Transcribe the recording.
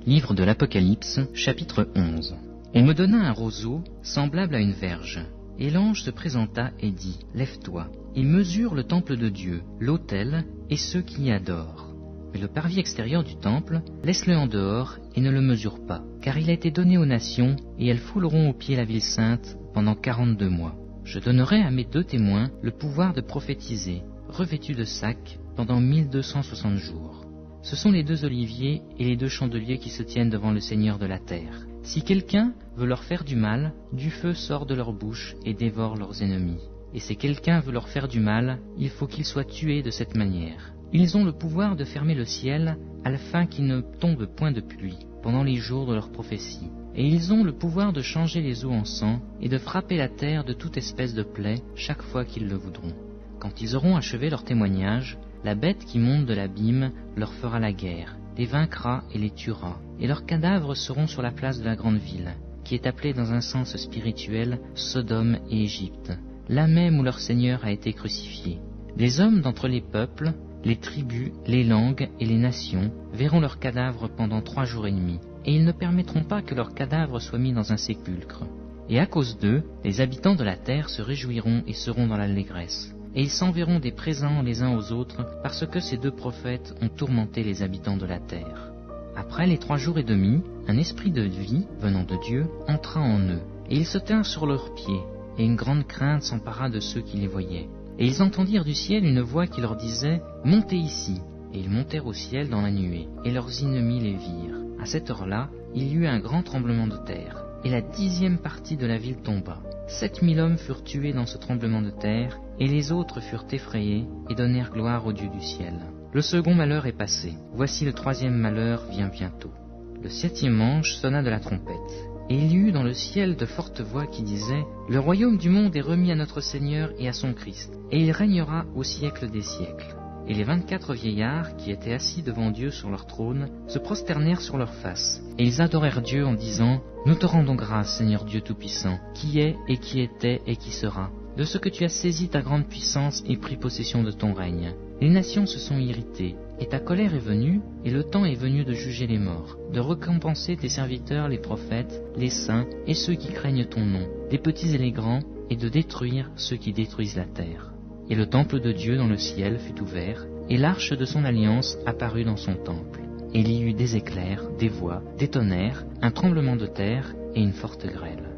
Livre de l'Apocalypse, chapitre 11. On me donna un roseau semblable à une verge, et l'ange se présenta et dit, « Lève-toi, et mesure le temple de Dieu, l'autel et ceux qui y adorent. Mais le parvis extérieur du temple, laisse-le en dehors et ne le mesure pas, car il a été donné aux nations, et elles fouleront aux pieds la ville sainte pendant 42 mois. Je donnerai à mes 2 témoins le pouvoir de prophétiser, revêtus de sacs, pendant 1260 jours. Ce sont les 2 oliviers et les 2 chandeliers qui se tiennent devant le Seigneur de la terre. Si quelqu'un veut leur faire du mal, du feu sort de leur bouche et dévore leurs ennemis. Et si quelqu'un veut leur faire du mal, il faut qu'il soit tué de cette manière. Ils ont le pouvoir de fermer le ciel, afin qu'il ne tombe point de pluie, pendant les jours de leur prophétie. Et ils ont le pouvoir de changer les eaux en sang, et de frapper la terre de toute espèce de plaie, chaque fois qu'ils le voudront. Quand ils auront achevé leur témoignage, la bête qui monte de l'abîme leur fera la guerre, les vaincra et les tuera, et leurs cadavres seront sur la place de la grande ville, qui est appelée dans un sens spirituel Sodome et Égypte, là même où leur Seigneur a été crucifié. Les hommes d'entre les peuples, les tribus, les langues et les nations verront leurs cadavres pendant 3 jours et demi, et ils ne permettront pas que leurs cadavres soient mis dans un sépulcre. Et à cause d'eux, les habitants de la terre se réjouiront et seront dans l'allégresse. Et ils s'enverront des présents les uns aux autres, parce que ces 2 prophètes ont tourmenté les habitants de la terre. Après les 3 jours et demi, un esprit de vie, venant de Dieu, entra en eux, et ils se tinrent sur leurs pieds, et une grande crainte s'empara de ceux qui les voyaient. Et ils entendirent du ciel une voix qui leur disait « Montez ici !» Et ils montèrent au ciel dans la nuée, et leurs ennemis les virent. À cette heure-là, il y eut un grand tremblement de terre, et la 10e partie de la ville tomba. 7000 hommes furent tués dans ce tremblement de terre, et les autres furent effrayés et donnèrent gloire au Dieu du ciel. Le second malheur est passé. Voici le 3e malheur vient bientôt. Le 7e ange sonna de la trompette. Et il y eut dans le ciel de fortes voix qui disaient « Le royaume du monde est remis à notre Seigneur et à son Christ, et il régnera au siècle des siècles. » Et les 24 vieillards qui étaient assis devant Dieu sur leur trône se prosternèrent sur leurs faces. Et ils adorèrent Dieu en disant « Nous te rendons grâce, Seigneur Dieu Tout-Puissant, qui est et qui était et qui sera, de ce que tu as saisi ta grande puissance et pris possession de ton règne. Les nations se sont irritées, et ta colère est venue, et le temps est venu de juger les morts, de récompenser tes serviteurs les prophètes, les saints et ceux qui craignent ton nom, les petits et les grands, et de détruire ceux qui détruisent la terre. » Et le temple de Dieu dans le ciel fut ouvert, et l'arche de son alliance apparut dans son temple. Et il y eut des éclairs, des voix, des tonnerres, un tremblement de terre et une forte grêle.